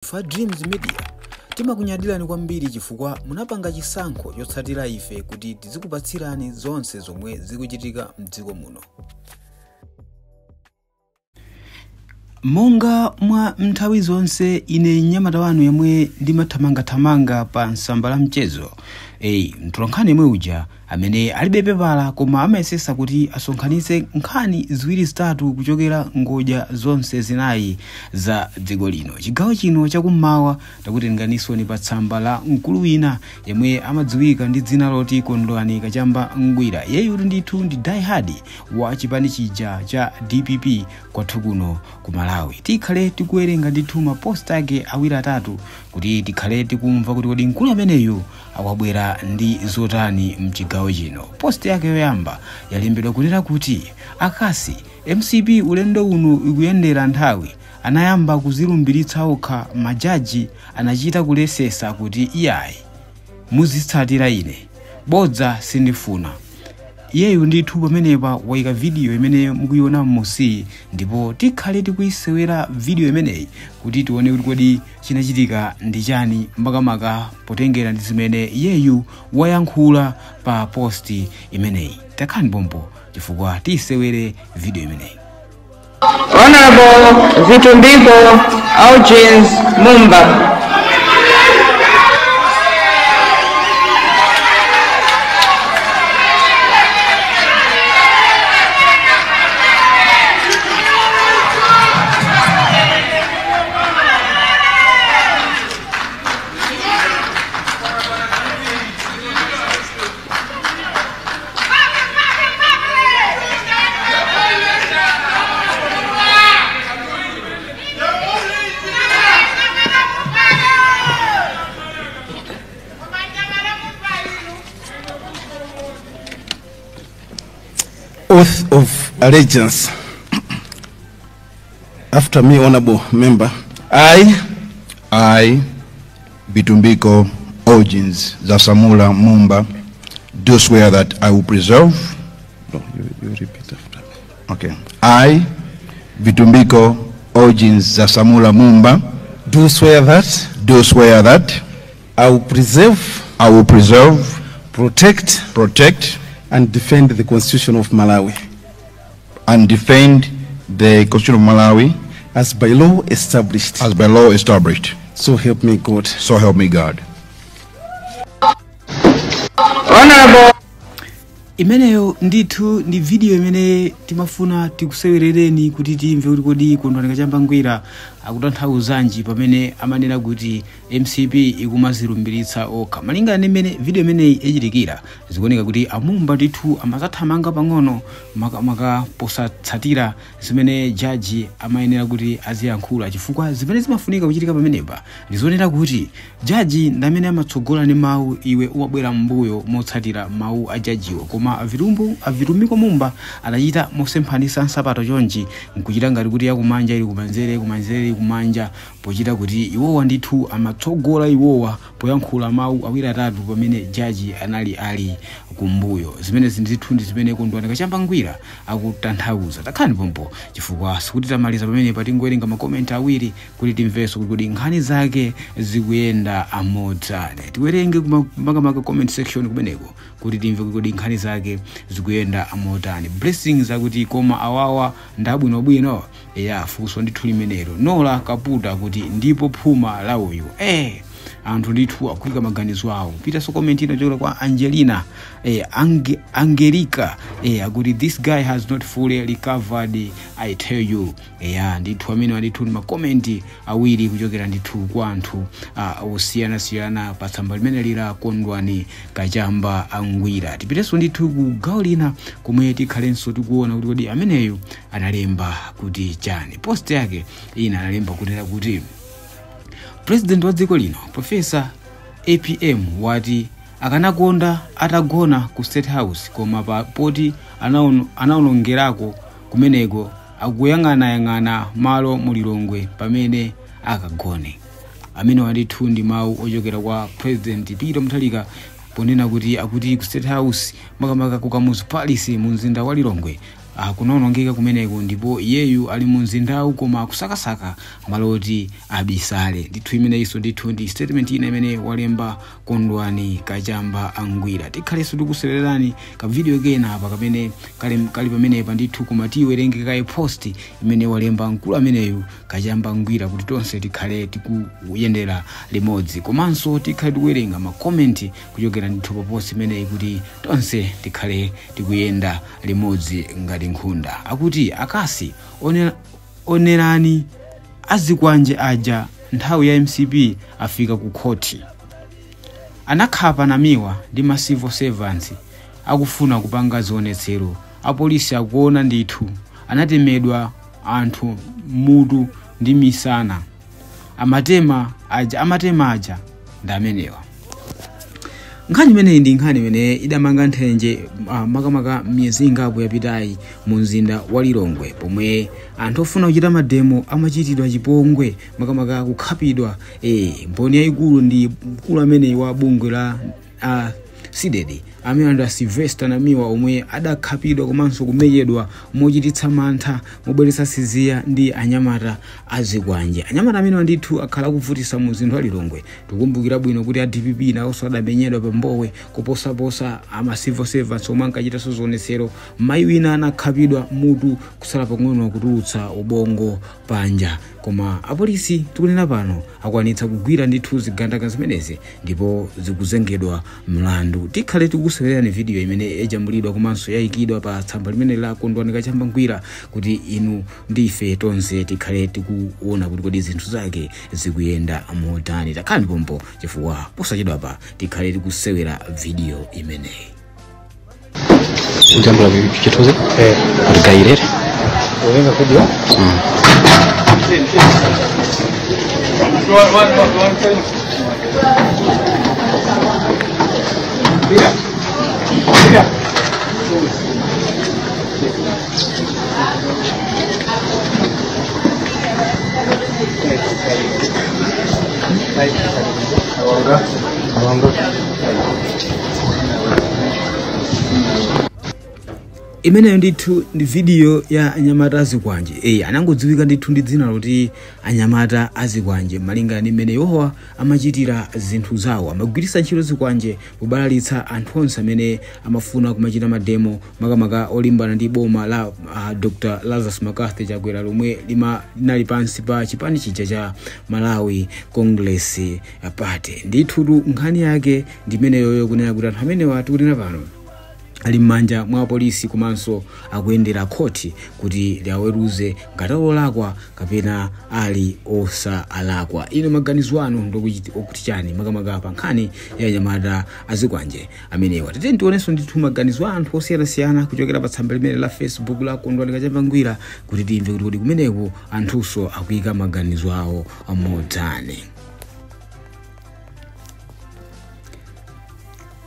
Fa Dreams Media timakunyadilani kwambiri chifukwa munapanga chisankho chotsatira ife kuti tizikupatsirani zonse zomwe zikuchitika mdziko muno. Monga mwa nthawi zonse ine nyamata wanu yemwe ndimathamanga pa nsamba la mchezo. Mtolankhani yemwe uja amene alibe pepala koma amayesesa kuti asonkhanitse nkhani ziwiri zitatu kuchokera ngodya zonse zinayi za dziko lino. Chigawo chino chakummawa takutenganisoni pa tsamba la mkulu wina yemwe amadziwika ndi dzina loti Kondwani Kachamba Ngwira. Yeyu ndithu ndi diehard wa chipani chija cha DPP kwathu kuno ku Malawi. Tikhale tikuwerenga ndithu mapost ake awiri atatu kuti tikhale tikumva kuti kodi mkulu ameneyu akwabwera ndi zotani mchigawo chino. Post yake yoyamba yalembedwa kunena kuti akasi MCP ulendo uno ikuyendera nthawi anayamba kuzilumbiritsa okha majaji anachita kulesesa kuti iyayi muzitsatira ine bodza sindifuna. Iyeyu ndithu pamenepa waika video imene mukuiona mmusi ndipo tikhale tikuyisewera video imeneyi kuti tione kuti kodi chinachitika ndi chani makamaka potengera ndi zimene iyeyu wayankhula pa post imeneyi. Takhani pompo chifukwa tisewere video imeneyi. Honorable Vitumbiko Eugene Mumba. Oath of allegiance. After me, honorable member. I, Vitumbiko Eugene Zasamula Mumba, do swear that I will preserve. No, you repeat after me. Okay. I, Vitumbiko Eugene Zasamula Mumba, Do swear that I will preserve, protect, and defend the Constitution of Malawi. and defend the Constitution of Malawi As by law established. So help me God. So help me God. Honorable Imeneyo ndithu ndi video imene timafuna tikusewerereni kuti timve kuti kodi Kondwani Kachamba Ngwira akutanthauzanji pamene amanena kuti MCP ikumazilumbiritsa okha. Malinga mmene video imeneyi ichitikira zikuoneka kuti amumba ndithu amazathamanga pang'ono makamaka posatsatira zimene jaji amayenera kuti aziyankhula chifukwa zimene zimafunika kuchitika pamenepa ndizonena kuti jaji ndamene amatsogola ndi mawu iwe umabwera m'mbuyo motsatira mawu a jajiwo. Koma Vitumbiko Mumba anachita mosemphanisa nsapato chonchi nkuchita ngati kuti yakumanja ili kumanzere kumanja pochita kuti iwowa ndithu amatsogola iwowa poyankhula mawu awiri atatu pamene jaji anali ali kumbuyo. Zimene ndithu ndi zimene Kondwani Kachamba Ngwira akutanthauza. Takhani pompo chifukwa sikuti tamaliza pamene patingowerenga makomenti awiri kuti timvenso kuti nkhani zake zikuyenda amodzane. Tiwerenge makamaka comment section kumeneko kuti timve kuti nkhani zake zikuyenda amotani. Blessings akuti koma awawa ndabwinobwino funso ndithu limenelo. Nola Kaputa kuti ndipo phuma la uyu. Anthu ndithu akulika maganizo awo. Pita so comment ina chola kwa Angelina Angelica akuti this guy has not fully recovered, I tell you. Ndithu amene ndithu ndi makomenti awiri kuchokera ndithu kwa anthu osiyana pa tsamba limene lira Kondwani Kachamba Ngwira. Tipiteso ndithu ku gawo lina komwe tikhalenso tikuona kuti kodi ameneyo analemba kuti chani. Post yake ina analemba kunena kuti President wa dziko lino Professor APM wati akanakonda atagona ku State House koma poti anaonongerako kumeneko akuyang'ana malo mulilongwe pamene akagone. Amene wandithu ndi mawu ochokera kwa President Peter Mutharika ponena kuti akuti ku State House makamaka ku Kamuzu Palace mu mzinda wa Lilongwe kunonongeka kumeneko, ndipo iyeyu ali mu mzindawu koma kusakasaka maloti abisale. Ndithu imeneyinso ndithu ndi statement ina imene walemba Kondwani Kachamba Angwira. Tikhalenso tikusererani ka video kena apa kamene kali pamenepa ndithu, koma tiwerenge kaye post imene walemba mkulu ameneyu Kachamba Angwira kuti tonse tikhale tikuyendera limodzi, komanso tikhale tikuwerenga ma comment kuchokera ndithu pa post imeneyi kuti tonse tikhale tikuyenda limodzi ngati nkhunda. Akuti akasi onerani azikwanje aja nthawi ya MCP afika ku khoti, anakhapa namiwa ndi ma civil servants akufuna kupanga zionetsero. Apolisi akuona ndithu anatemedwa anthu mutu ndi misana, amatema aja ndi amenewa. Nkhani imeneyi ndi nkhani imene idamanga nthenje makamaka miyezi ingapo yapitayi mu mzinda wa Lilongwe, pomwe anthu ofuna kuchita mademo amachitidwa chipongwe makamaka kukhapidwa. Mboni yayikulu ndi mkulu ameneyi wa bungwe la CDD amene ndi Sylvester Namiwa, omwe adakhapidwa komanso kumenyedwa mochititsa mantha mobweretsa siziya ndi anyamata azikwanje. Anyamata amene ndithu akhala kuvutisa mu mzinda wa Lilongwe. Tikumbukira bwino kuti a DPP nawonso adamenyedwa pambowe kuposaposa ama civil servants omwe ankachitaso zionetsero. Mayi wina anakhapidwa mutu kusala pang'ono kutulutsa ubongo panja, koma apolisi tikunena pano akwanitsa kugwira ndithu zigandaka zimenezi ndipo zikuzengedwa mlandu. Tikhale tikusererani video imene yajambulidwa komanso yayikidwa pa tsamba limene la Kondwani Kachamba Angwira kuti inu ndife tonse tikhale tikuona kuti kodi zinthu zake zikuyenda motani. Takhani pompo chifukwa posachedwa pa tikhale tikusewera video imeneyi. Njambula kichitoze gairere owenga video Imeneyo ndithu ndi video ya anyamata azikwanje. Anangodziwika ndithu ndi dzina loti anyamata azikwanje malingana imene yowa amachitira zinthu zawo. Amagwiritsa ntchito zikwanje kubalalitsa anthu onse amene amafuna kumachita mademo makamaka olimbana ndi boma la Dr. Lazarus Makaste Chakwera lomwe linali pansi pa chipani chija cha Malawi Congress Party. Ndithu nkhani yake ndi imeneyo kunena kuti anthu amenewa tikunena pano ali m'manja mwa polisi komanso akuyendera khoti kuti liaweruze ngati olakwa kapena ali osalakwa. Ino maganizo anu ndikuti chani makamaka pa nkhani ya anyamata azikwanje amenewa. Tete tionenso ndithu maganizo anthu osiyanasiyana kuchokera pa tsamba limene la Facebook la Kondwani Kachamba Angwira kuti timve kuti kumeneko anthuso akuyika maganizo awo motani.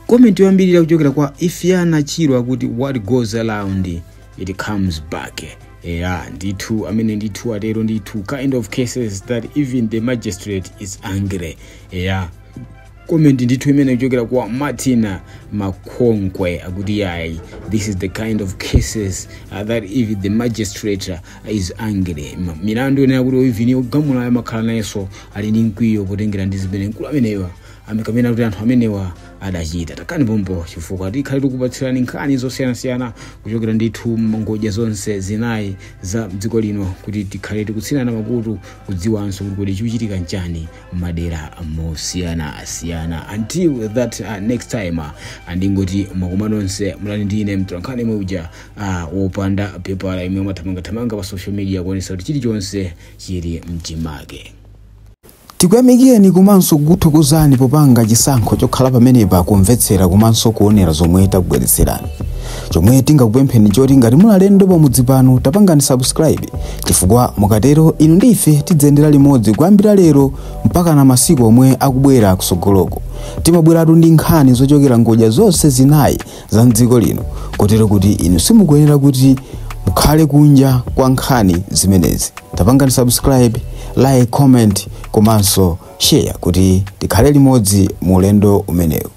Comment yambirira kuchokera kwa Ifyana Chirwa kuti what goes around it comes back. Ndithu amene ndithu atero ndithu kind of cases that even the magistrate is angry. Comment ndithu imene kuchokera kwa Martina Makonkwe akuti yayi, this is the kind of cases that even the magistrate is angry. Milandu ene akuti even ugamula amakhala nayenso ali ndi mkwiyo potengera ndi zimene mkulu amenewa amikamena kuti anthu amenewa adachita. Takhani pompo chifukwa tikhale tikupatsirani nkhani zosiyanasiyana kuchokera ndithu mangodya zonse zinayi za dziko lino kuti tikhale tikutsinana makutu kudziwanso kuti kodi chikuchitika nchani madera mosiyanasiyana. Until that next time andingoti makomano onse mulali ndine mtolankhani mweuja wopanda pepala imwe mathamanga pa social media kuonesa kuti chilichonse chili mchimake. Tikuyamikeni komanso kuthokozani popanga chisankho chokhala pamenepa kumvetsera komanso kuonera zomwe takubweretserani. Chomwe tingakupempheni choti ngati mulalendo pamudzi pano tapangani subscribe chifukwa mukatero inu ndife tidzendera limodzi kuyambira lero mpaka na masiku omwe akubwera kusogoloko. Timabweratu ndi nkhani zochokera ngodya zonse zinayi za mdziko lino kotero kuti inu simukuyenera kuti mukhale kunja kwa nkhani zimenezi. Tapangani subscribe, like, comment komanso share kuti tikhale limodzi mu ulendo umenewu.